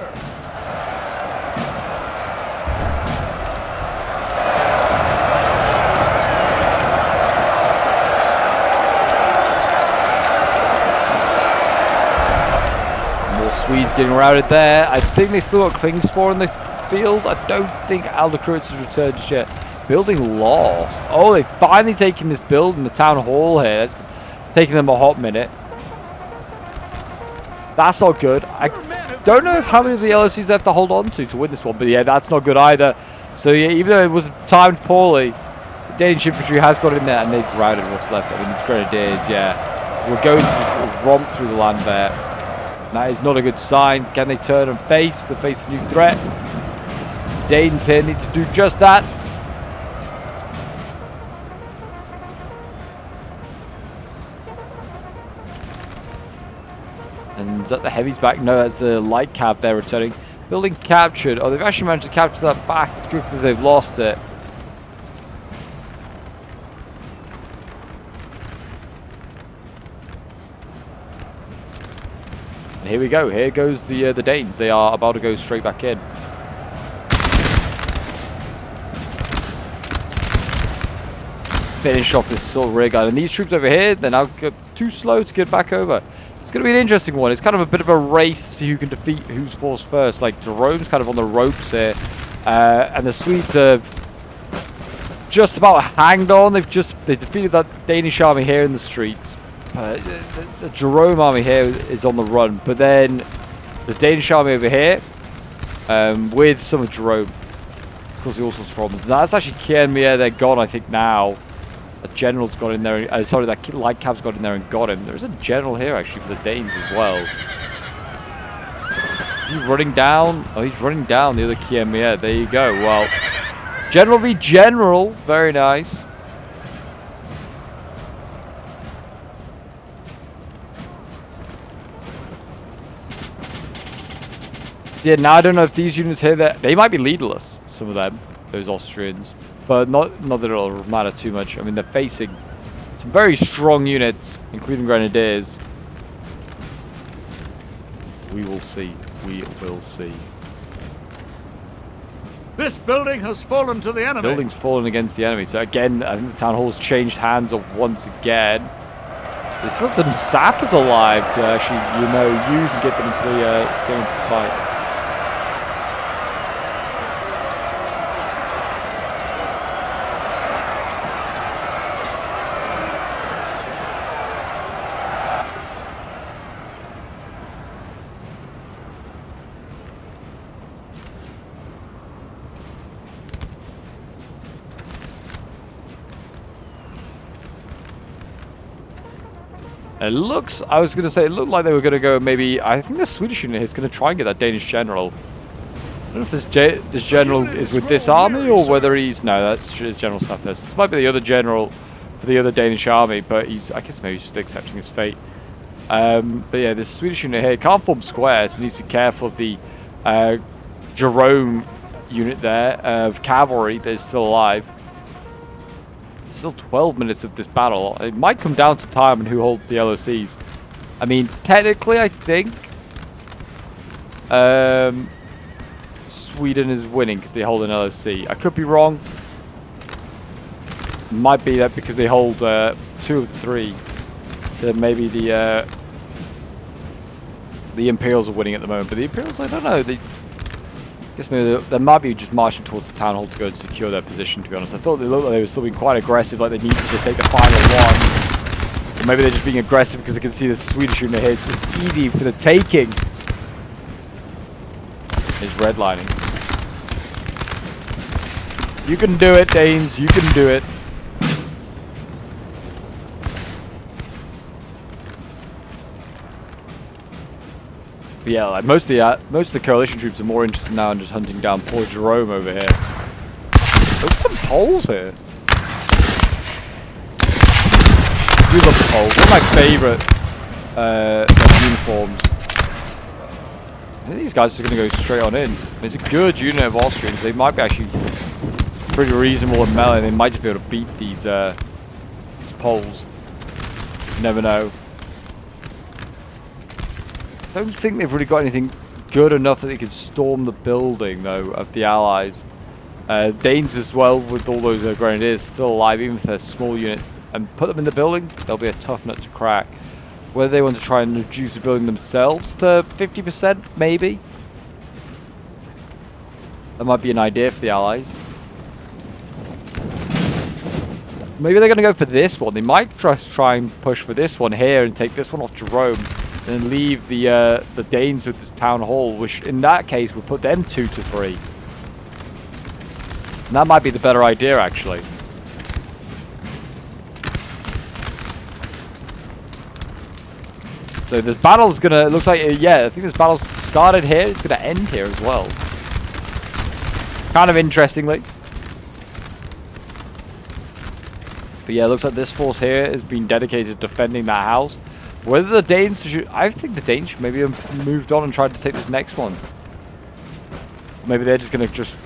More Swedes getting routed there. I think they still got Klingspor in the field. I don't think Aldecruitz has returned just yet. Building lost. Oh, they've finally taken this building, the town hall here. It's taking them a hot minute. That's not good. I don't know how many of the LOCs they have to hold on to win this one, but yeah, that's not good either. So yeah, even though it was timed poorly, the Danish infantry has got in there and they've routed what's left. I mean, it's grenadiers, yeah. We're going to just romp through the land there. That is not a good sign. Can they turn and face a new threat? Danes here need to do just that. And is that the heavies back? No, that's the light cab they're returning. Building captured. Oh, they've actually managed to capture that back. It's good that they've lost it. And here we go. Here goes the Danes. They are about to go straight back in. Finish off this sort of rear guard. And these troops over here, they're now too slow to get back over. It's going to be an interesting one. It's kind of a bit of a race to see who can defeat who's force first. Like, Jerome's kind of on the ropes here. And the Swedes have just about hanged on. They defeated that Danish army here in the streets. The Jerome army here is on the run. But then the Danish army over here, with some of Jerome, causing all sorts of problems. And that's actually Kiermaier. They're gone, I think, now. The general's got in there. Sorry, that light cab's got in there and got him. There's a general here actually for the Danes as well. Is he running down? Oh, he's running down the other Kiermaier. There you go. Well, general v general. Very nice. Yeah, now I don't know if these units here, they might be leaderless. Some of them, those Austrians. But not that it'll matter too much. I mean, they're facing some very strong units, including grenadiers. We will see. We will see. This building has fallen to the enemy. Building's fallen against the enemy. So again, I think the town hall's changed hands once again. There's still some sappers alive to actually, use and get them into the fight. It looks, I was going to say, it looked like they were going to go maybe, I think the Swedish unit is going to try and get that Danish general. I don't know if this general is with this army or whether he's, no, that's his general stuff. This might be the other general for the other Danish army, but I guess maybe he's just accepting his fate. But yeah, this Swedish unit here can't form squares, so needs to be careful of the Jerome unit there of cavalry that is still alive. Still 12 minutes of this battle. It might come down to time and who holds the LOCs. I mean, technically, I think Sweden is winning because they hold an LOC. I could be wrong. Might be that because they hold 2 of 3, then maybe the Imperials are winning at the moment. But the Imperials, I don't know. I guess maybe they might be just marching towards the town hall to go and secure their position, to be honest. I thought they looked like they were still being quite aggressive, like they needed to take the final one. Or maybe they're just being aggressive because they can see the Swedish unit here. It's just easy for the taking. Is redlining. You can do it, Danes. You can do it. But yeah, like most of the coalition troops are more interested now in just hunting down poor Jerome over here. There's some Poles here. I do love the Poles. One of my favorite uniforms. I think these guys are going to go straight on in. It's a good unit of Austrians. They might be actually pretty reasonable in melee. They might just be able to beat these Poles. You never know. I don't think they've really got anything good enough that they can storm the building, though, of the Allies. Danes as well, with all those grenadiers still alive, even if they're small units, and put them in the building, they'll be a tough nut to crack. Whether they want to try and reduce the building themselves to 50%, maybe. That might be an idea for the Allies. Maybe they're going to go for this one. They might just try and push for this one here and take this one off Jerome. And leave the Danes with this town hall, which in that case would put them 2 to 3. And that might be the better idea, actually. So this battle's gonna, it looks like, yeah, I think this battle's started here. It's gonna end here as well. Kind of interestingly. But yeah, it looks like this force here has been dedicated to defending that house. Whether the Danes should... I think the Danes should maybe have moved on and tried to take this next one. Maybe they're just going to just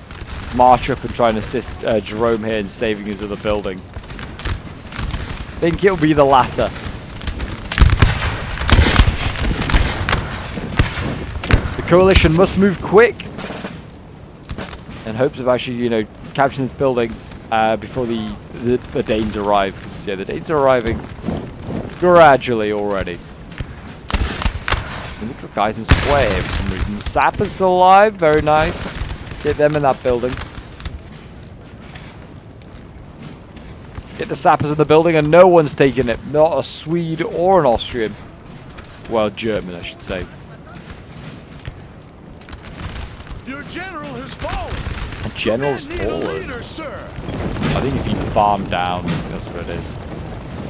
march up and try and assist Jerome here in saving his other building. I think it'll be the latter. The coalition must move quick. In hopes of actually, you know, capturing this building before the Danes arrive. Because, yeah, the Danes are arriving gradually already. And we've got guys in square here for some reason. The sapper's still alive. Very nice. Get them in that building. Get the sappers in the building and no one's taking it. Not a Swede or an Austrian. Well, German, I should say. Your general has fallen. A general's fallen. Leader, sir. I think he's been farmed down. That's what it is.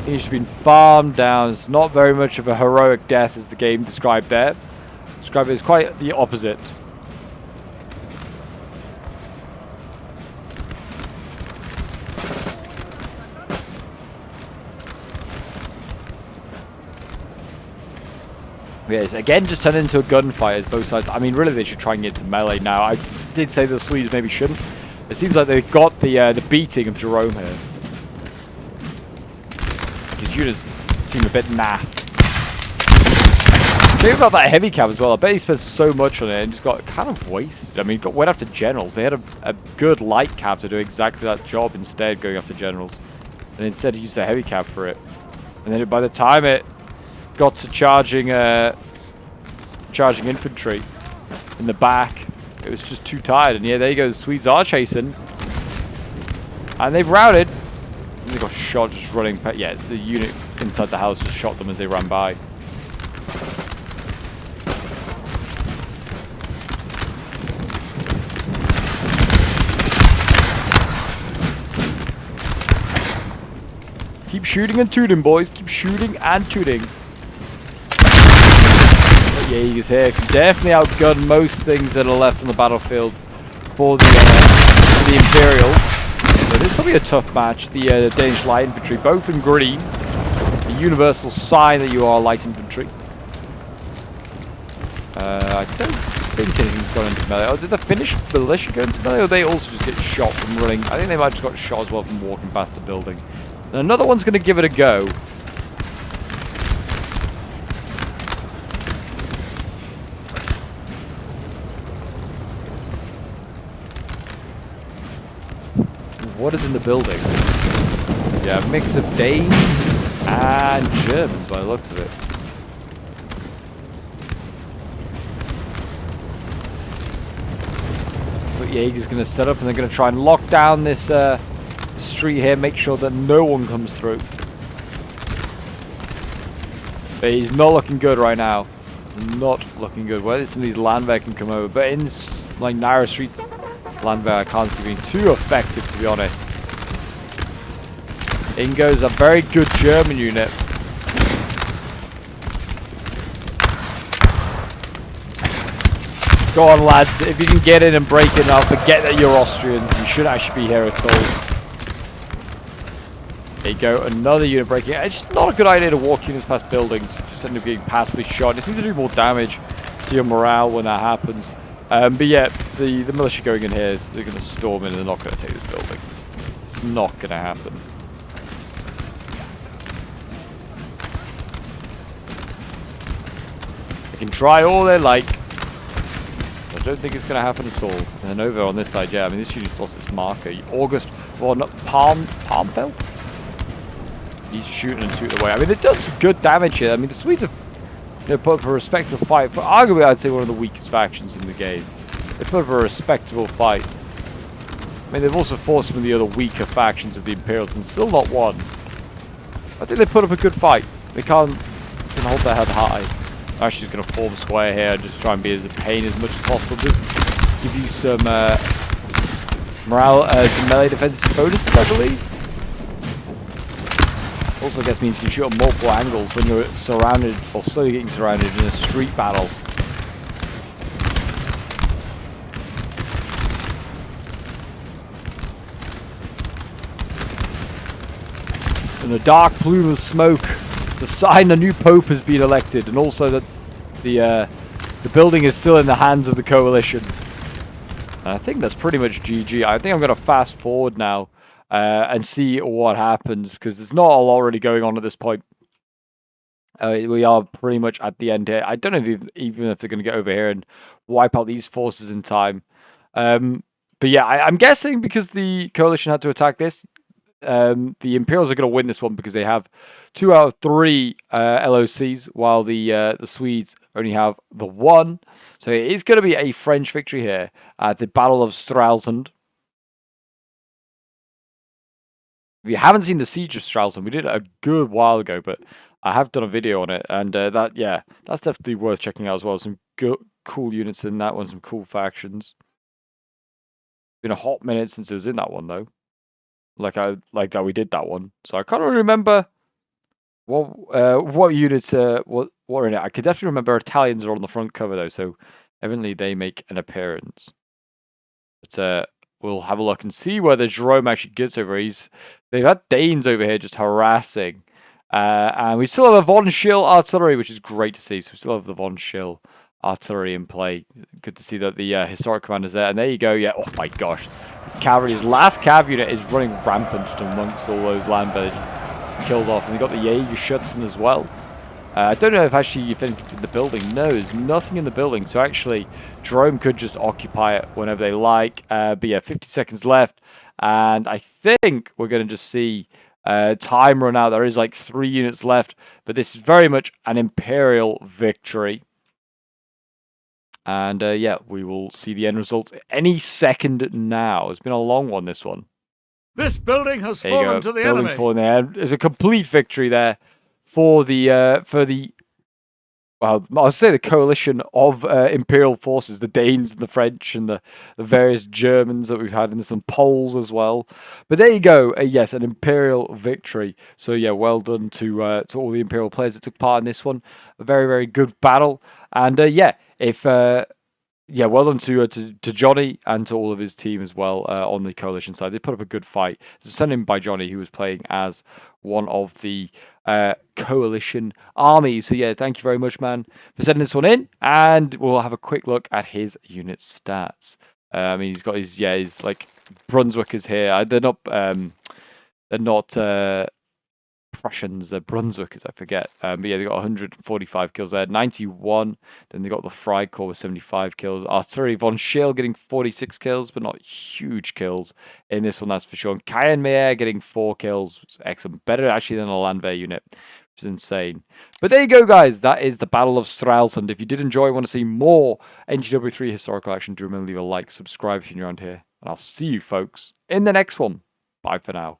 He's been farmed down. It's not very much of a heroic death as the game described there. Described it as quite the opposite. Yes, again, just turned into a gunfight as both sides. I mean, really, they should try and get to melee now. I did say the Swedes maybe shouldn't. It seems like they've got the beating of Jerome here. His units seem a bit naff. Think about that heavy cab as well. I bet he spent so much on it and just got kind of wasted. I mean, went after generals. They had a good light cab to do exactly that job instead, going after generals. And instead he used a heavy cab for it. And then by the time it got to charging infantry in the back, it was just too tired. And yeah, there you go. The Swedes are chasing. And they've routed. They got shot just running. Yeah, it's the unit inside the house just shot them as they ran by. Keep shooting and tooting, boys. Keep shooting and tooting. But yeah, Eagles here can definitely outgun most things that are left on the battlefield for the Imperials. So this will be a tough match. The Danish light infantry, both in green. The universal sign that you are light infantry. I don't think anything's gone into melee. Oh, did the Finnish militia go into melee, or they also just get shot from running? I think they might have just got shot as well from walking past the building. And another one's going to give it a go. What is in the building? Yeah, a mix of Danes and Germans by the looks of it. But Jaeger's going to set up and they're going to try and lock down this street here, make sure that no one comes through. But he's not looking good right now. Not looking good. Whether some of these Landwehr can come over, but in like narrow streets, Landwehr I can't see being too effective, to be honest. In goes a very good German unit. Go on, lads. If you can get in and break in, I'll forget that you're Austrians. You should actually be here at all. There you go. Another unit breaking. It's just not a good idea to walk units past buildings. Just end up getting passively shot. It seems to do more damage to your morale when that happens. But yeah, the militia going in here, they're going to storm in and they're not going to take this building. It's not going to happen. They can try all they like. I don't think it's going to happen at all. And then over on this side, yeah, I mean, this unit's lost its marker. August, well, not Palmfeld? He's shooting and shooting away. I mean, they've done some good damage here. I mean, the Swedes have put up a respectable fight. For arguably, I'd say one of the weakest factions in the game. They put up a respectable fight. I mean, they've also fought some of the other weaker factions of the Imperials and still not won. I think they put up a good fight. They can hold their head high. I'm actually just going to form square here and just try and be as a pain as much as possible. Just give you some morale, some melee defense bonuses, I believe. Also, I guess means you can shoot at multiple angles when you're surrounded or slowly getting surrounded in a street battle. And a dark plume of smoke. It's a sign a new pope has been elected, and also that the building is still in the hands of the coalition. And I think that's pretty much GG. I think I'm going to fast forward now and see what happens, because there's not a lot already going on at this point. We are pretty much at the end here. I don't know even if they're going to get over here and wipe out these forces in time. But yeah, I'm guessing because the coalition had to attack this, the Imperials are going to win this one because they have 2 out of 3 LOCs, while the Swedes only have the 1. So it is going to be a French victory here at the Battle of Stralsund. If you haven't seen the Siege of Stralsund, we did it a good while ago, but I have done a video on it, and that's definitely worth checking out as well. Some cool units in that one, some cool factions. Been a hot minute since it was in that one though. Like that we did that one, so I can't really remember what units what are in it. I could definitely remember Italians are on the front cover though, so evidently they make an appearance. But we'll have a look and see whether Jerome actually gets over. They've had Danes over here just harassing, and we still have a von Schill artillery, which is great to see. So we still have the von Schill artillery in play. Good to see that the historic commander's there. And there you go. Yeah. Oh my gosh. This cavalry, his last cav unit is running rampant amongst all those Landwehr killed off. And they got the Jägerschützen as well. I don't know if anything's in the building. No, there's nothing in the building. So actually, Jerome could just occupy it whenever they like. But yeah, 50 seconds left. And I think we're going to just see time run out. There is like 3 units left. But this is very much an Imperial victory. And yeah, we will see the end result any second now. It's been a long one, this one. This building has fallen to the enemy. Fallen there. There's a complete victory there for the well, I'll say the coalition of Imperial forces, the Danes and the French and the various Germans that we've had, and some Poles as well. But there you go. Yes, an Imperial victory. So yeah, well done to all the Imperial players that took part in this one. A very, very good battle. And yeah, well done to Johnny and to all of his team as well on the coalition side. They put up a good fight. It's sent in by Johnny, who was playing as one of the coalition armies. So yeah, thank you very much, man, for sending this one in. And we'll have a quick look at his unit stats. I mean, he's got his like Brunswickers here. They're not Prussians, the Brunswickers, I forget. But yeah, they got 145 kills there, 91. Then they got the Freikorps with 75 kills. Artillery von Schill getting 46 kills, but not huge kills in this one, that's for sure. And Kayenmeyer getting 4 kills. Excellent. Better actually than a Landwehr unit, which is insane. But there you go, guys. That is the Battle of Stralsund. If you did enjoy, want to see more NTW3 historical action, do remember to leave a like, subscribe if you're new around here. And I'll see you folks in the next one. Bye for now.